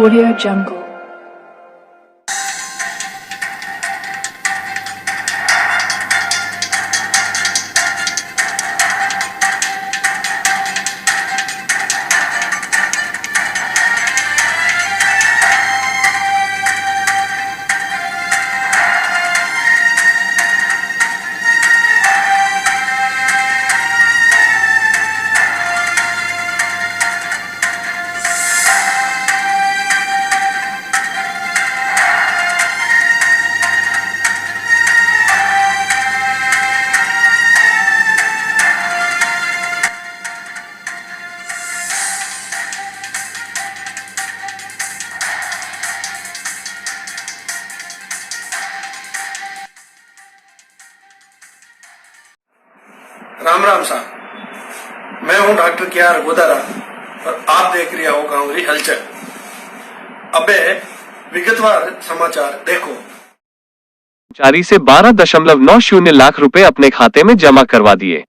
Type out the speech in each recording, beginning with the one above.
Audio Jungle. Ram Ram साहब, मैं हूं डॉक्टर केआर गोदारा और आप देख रहे हो गांवरी हलचल। अबे विगतवार समाचार देखो। कर्मचारी से 12.90 लाख रुपए अपने खाते में जमा करवा दिए।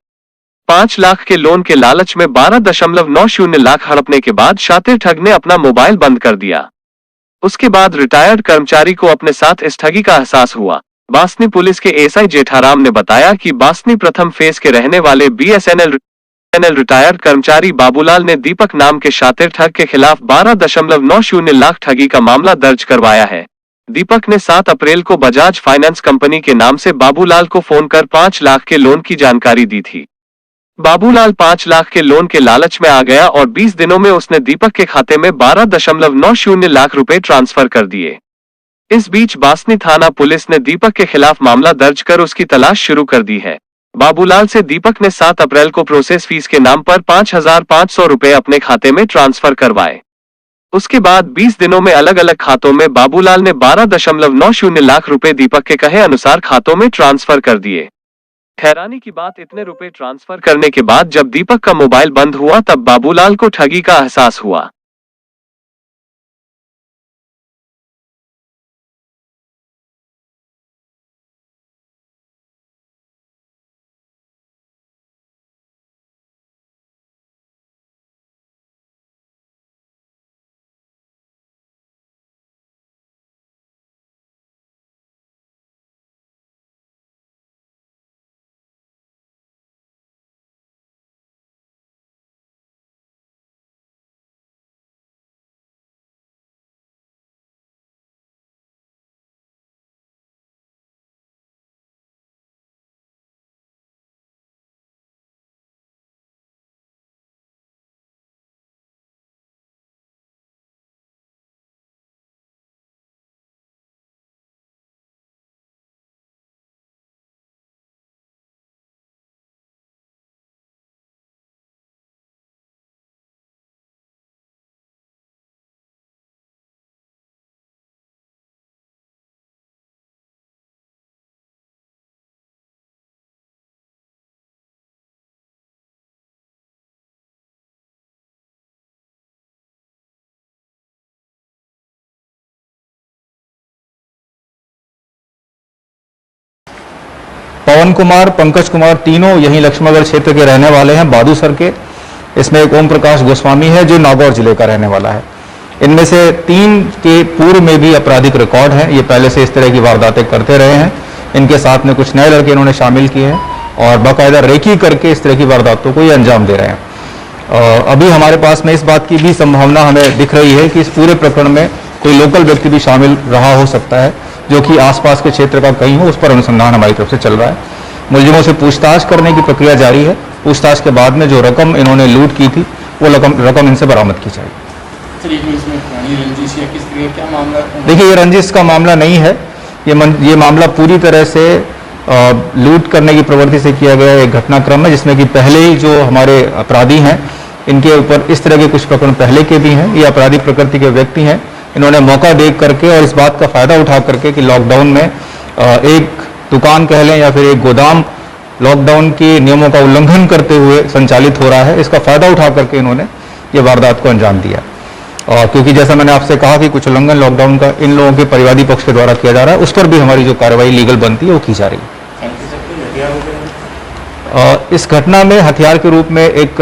5 लाख के लोन के लालच में 12.90 लाख हड़पने के बाद शातिर ठग ने अपना मोबाइल बंद कर दिया। उसके बाद रिटायर्ड कर्मचारी को अपने साथ इस ठगी का एहसास हुआ। बासनी पुलिस के एसआई जेठाराम ने बताया कि बासनी प्रथम फेज के रहने वाले बीएसएनएल रिटायर्ड कर्मचारी बाबूलाल ने दीपक नाम के शातिर ठग के खिलाफ 12.90 लाख ठगी का मामला दर्ज करवाया है। दीपक ने 7 अप्रैल को बजाज फाइनेंस कंपनी के नाम से बाबूलाल को फोन कर 5 लाख के लोन की जानकारी दी थी। बाबूलाल 5 लाख के लोन के लालच में आ गया और 20 दिनों में उसने दीपक के खाते में 12.90 लाख रुपए ट्रांसफर कर दिए। इस बीच बासनी थाना पुलिस ने दीपक के खिलाफ मामला दर्ज कर उसकी तलाश शुरू कर दी है। बाबूलाल से दीपक ने 7 अप्रैल को प्रोसेस फीस के नाम पर 5,500 रुपए अपने खाते में ट्रांसफर करवाए। उसके बाद 20 दिनों में अलग अलग खातों में बाबूलाल ने 12.90 लाख रुपए दीपक के कहे अनुसार खातों में ट्रांसफर कर दिए। हैरानी की बात, इतने रुपए ट्रांसफर करने के बाद जब दीपक का मोबाइल बंद हुआ तब बाबूलाल को ठगी का एहसास हुआ। पवन कुमार, पंकज कुमार तीनों यहीं लक्ष्मणगढ़ क्षेत्र के रहने वाले हैं, बादूसर के। इसमें एक ओम प्रकाश गोस्वामी है जो नागौर जिले का रहने वाला है। इनमें से 3 के पूर्व में भी आपराधिक रिकॉर्ड है। ये पहले से इस तरह की वारदातें करते रहे हैं। इनके साथ में कुछ नए लड़के इन्होंने शामिल किए हैं और बाकायदा रेकी करके इस तरह की वारदातों को ये अंजाम दे रहे हैं। अभी हमारे पास में इस बात की भी संभावना हमें दिख रही है कि इस पूरे प्रकरण में कोई लोकल व्यक्ति भी शामिल रहा हो सकता है जो कि आसपास के क्षेत्र का कहीं हो। उस पर अनुसंधान हमारी तरफ से चल रहा है। मुलजिमों से पूछताछ करने की प्रक्रिया जारी है। पूछताछ के बाद में जो रकम इन्होंने लूट की थी वो रकम इनसे बरामद की जाएगी। देखिए, ये रंजिश का मामला नहीं है। ये मामला पूरी तरह से लूट करने की प्रवृत्ति से किया गया एक घटनाक्रम है, जिसमें कि पहले ही जो हमारे अपराधी हैं इनके ऊपर इस तरह के कुछ प्रकरण पहले के भी हैं। ये आपराधिक प्रकृति के व्यक्ति हैं। इन्होंने मौका देख करके और इस बात का फायदा उठा करके कि लॉकडाउन में एक दुकान कह लें या फिर एक गोदाम लॉकडाउन के नियमों का उल्लंघन करते हुए संचालित हो रहा है, इसका फायदा उठा करके इन्होंने ये वारदात को अंजाम दिया। और क्योंकि जैसा मैंने आपसे कहा कि कुछ उल्लंघन लॉकडाउन का इन लोगों के परिवादी पक्ष के द्वारा किया जा रहा है, उस पर भी हमारी जो कार्रवाई लीगल बनती है वो की जा रही है। इस घटना में हथियार के रूप में एक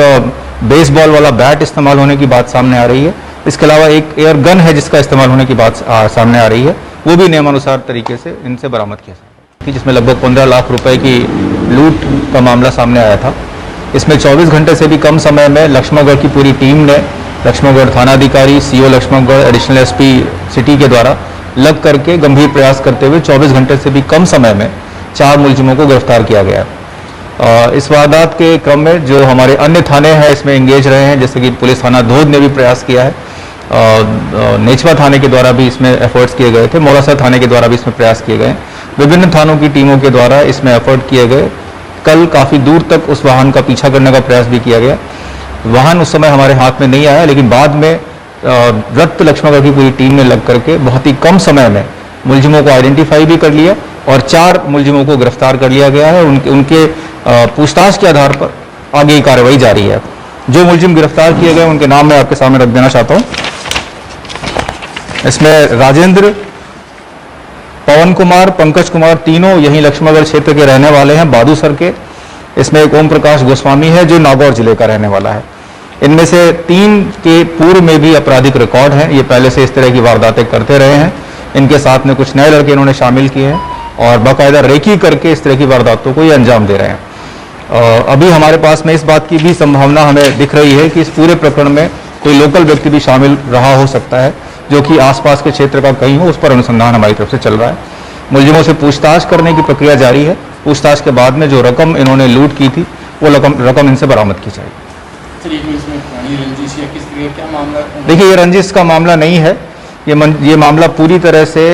बेसबॉल वाला बैट इस्तेमाल होने की बात सामने आ रही है। इसके अलावा एक एयर गन है जिसका इस्तेमाल होने की बात सामने आ रही है, वो भी नियमानुसार तरीके से इनसे बरामद किया था, जिसमें लगभग 15 लाख रुपए की लूट का मामला सामने आया था। इसमें 24 घंटे से भी कम समय में लक्ष्मणगढ़ की पूरी टीम ने, लक्ष्मणगढ़ थानाधिकारी, CO Laxmangarh, additional SP city के द्वारा लग करके गंभीर प्रयास करते हुए 24 घंटे से भी कम समय में 4 मुलजिमों को गिरफ्तार किया गया। इस वारदात के क्रम में जो हमारे अन्य थाने हैं इसमें एंगेज रहे हैं, जैसे कि पुलिस थाना धोद ने भी प्रयास किया है, नेचवा थाने के द्वारा भी इसमें एफर्ट्स किए गए थे, मोरासर थाने के द्वारा भी इसमें प्रयास किए गए, विभिन्न थानों की टीमों के द्वारा इसमें एफर्ट किए गए। कल काफ़ी दूर तक उस वाहन का पीछा करने का प्रयास भी किया गया। वाहन उस समय हमारे हाथ में नहीं आया, लेकिन बाद में रक्त लक्ष्मणगढ़ की पूरी टीम ने लग करके बहुत ही कम समय में मुलजिमों को आइडेंटिफाई भी कर लिया और 4 मुलजिमों को गिरफ्तार कर लिया गया है। उनके पूछताछ के आधार पर आगे की कार्रवाई जारी है। जो मुलजिम गिरफ्तार किए गए उनके नाम मैं आपके सामने रख देना चाहता हूं। इसमें राजेंद्र, पवन कुमार, पंकज कुमार, तीनों यही लक्ष्मणगढ़ क्षेत्र के रहने वाले हैं, बादूसर के। इसमें एक ओम प्रकाश गोस्वामी है जो नागौर जिले का रहने वाला है। इनमें से 3 के पूर्व में भी आपराधिक रिकॉर्ड है, ये पहले से इस तरह की वारदातें करते रहे हैं। इनके साथ में कुछ नए लड़के इन्होंने शामिल किए हैं और बाकायदा रेकी करके इस तरह की वारदातों को ये अंजाम दे रहे हैं। अभी हमारे पास में इस बात की भी संभावना हमें दिख रही है कि इस पूरे प्रकरण में कोई लोकल व्यक्ति भी शामिल रहा हो सकता है, जो कि आसपास के क्षेत्र का कहीं हो, उस पर अनुसंधान हमारी तरफ से चल रहा है। मुलजिमों से पूछताछ करने की प्रक्रिया जारी है। पूछताछ के बाद में जो रकम इन्होंने लूट की थी वो रकम इनसे बरामद की जाएगी। देखिए, ये रंजिश का मामला नहीं है, ये मामला पूरी तरह से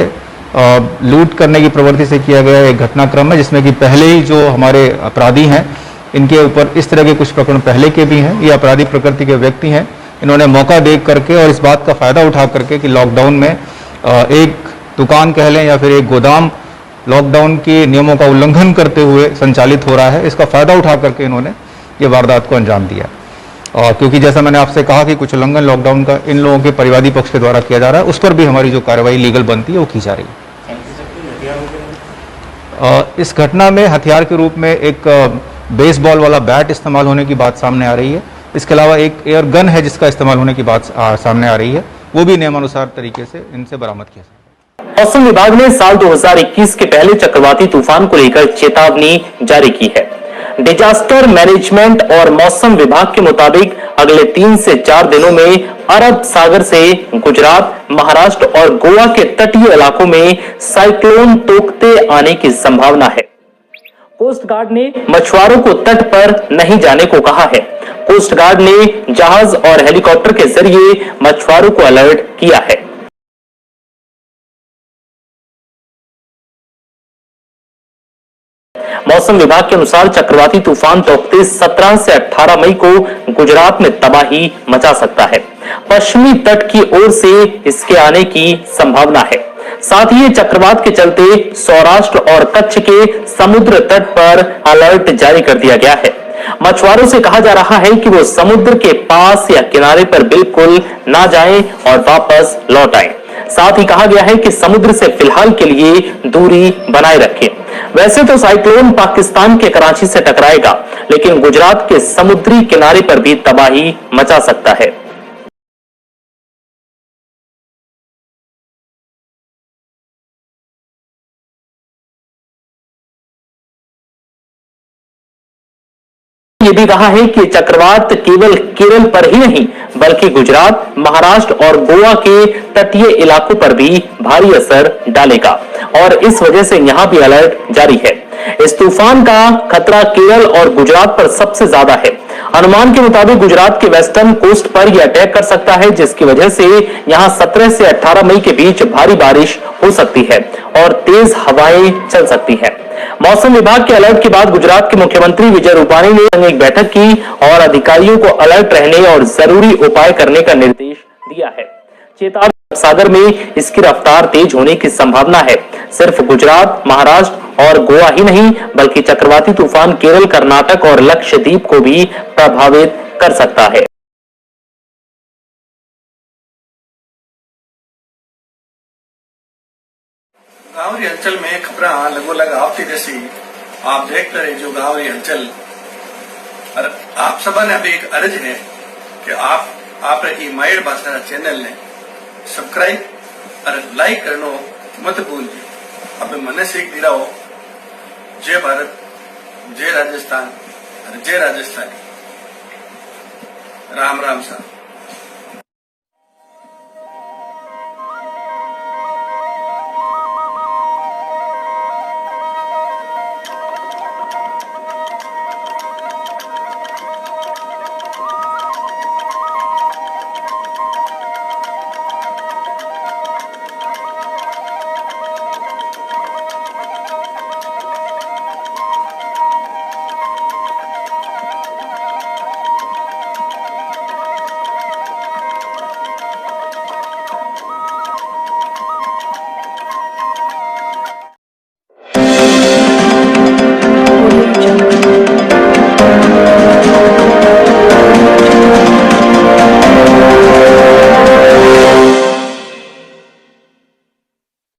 लूट करने की प्रवृत्ति से किया गया एक घटनाक्रम है, जिसमें कि पहले ही जो हमारे अपराधी हैं इनके ऊपर इस तरह के कुछ प्रकरण पहले के भी हैं। ये अपराधी प्रकृति के व्यक्ति हैं। इन्होंने मौका देख करके और इस बात का फायदा उठा करके कि लॉकडाउन में एक दुकान कह लें या फिर एक गोदाम लॉकडाउन के नियमों का उल्लंघन करते हुए संचालित हो रहा है, इसका फायदा उठा करके इन्होंने ये वारदात को अंजाम दिया। और क्योंकि जैसा मैंने आपसे कहा कि कुछ उल्लंघन लॉकडाउन का इन लोगों के परिवादी पक्ष के द्वारा किया जा रहा है, उस पर भी हमारी जो कार्रवाई लीगल बनती है वो की जा रही है। इस घटना में हथियार के रूप में एक बेसबॉल वाला बैट इस्तेमाल होने की बात सामने आ रही है। इसके अलावा एक एयर गन है जिसका इस्तेमाल होने की बात सामने आ रही है, वो भी नियमानुसार तरीके से इनसे बरामद किया जाए। मौसम विभाग ने साल 2021 के पहले चक्रवाती तूफान को लेकर चेतावनी जारी की है। डिजास्टर मैनेजमेंट और मौसम विभाग के मुताबिक अगले 3 से 4 दिनों में अरब सागर से गुजरात, महाराष्ट्र और गोवा के तटीय इलाकों में साइक्लोन तोकते आने की संभावना है। कोस्ट गार्ड ने मछुआरों को तट पर नहीं जाने को कहा है। कोस्ट गार्ड ने जहाज और हेलीकॉप्टर के जरिए मछुआरों को अलर्ट किया है। मौसम विभाग के अनुसार चक्रवाती तूफान तोकते 17 से 18 मई को गुजरात में तबाही मचा सकता है। पश्चिमी तट की ओर से इसके आने की संभावना है। साथ ही चक्रवात के चलते सौराष्ट्र और कच्छ के समुद्र तट पर अलर्ट जारी कर दिया गया है। मछुआरों से कहा जा रहा है कि वो समुद्र के पास या किनारे पर बिल्कुल ना जाएं और वापस लौट आएं। साथ ही कहा गया है कि समुद्र से फिलहाल के लिए दूरी बनाए रखें। वैसे तो साइक्लोन पाकिस्तान के कराची से टकराएगा, लेकिन गुजरात के समुद्री किनारे पर भी तबाही मचा सकता है। ये भी कहा है कि चक्रवात केवल केरल पर ही नहीं बल्कि गुजरात, महाराष्ट्र और गोवा के तटीय इलाकों पर भी भारी असर डालेगा और इस वजह से यहां भी अलर्ट जारी है। इस तूफान का खतरा केरल और गुजरात पर सबसे ज्यादा है। अनुमान के मुताबिक गुजरात के वेस्टर्न कोस्ट पर यह अटैक कर सकता है, जिसकी वजह से यहां 17 से 18 मई के बीच भारी बारिश हो सकती है और तेज हवाएं चल सकती है। मौसम विभाग के अलर्ट के बाद गुजरात के मुख्यमंत्री विजय रूपाणी ने एक बैठक की और अधिकारियों को अलर्ट रहने और जरूरी उपाय करने का निर्देश दिया है। चेतावनी सागर में इसकी रफ्तार तेज होने की संभावना है। सिर्फ गुजरात, महाराष्ट्र और गोवा ही नहीं बल्कि चक्रवाती तूफान केरल, कर्नाटक और लक्षद्वीप को भी प्रभावित कर सकता है। गावरी हलचल में खबर लगभग आपती जैसी आप देखते रहे जो गावरी हलचल। और आप सबा ने अभी एक अर्ज है कि आप आप ई माइड भाषा चैनल ने सब्सक्राइब और लाइक करनो मत भूलिए। अब मने सीख दिला हो। जय भारत, जय राजस्थान और जय राजस्थानी। राम राम साहब।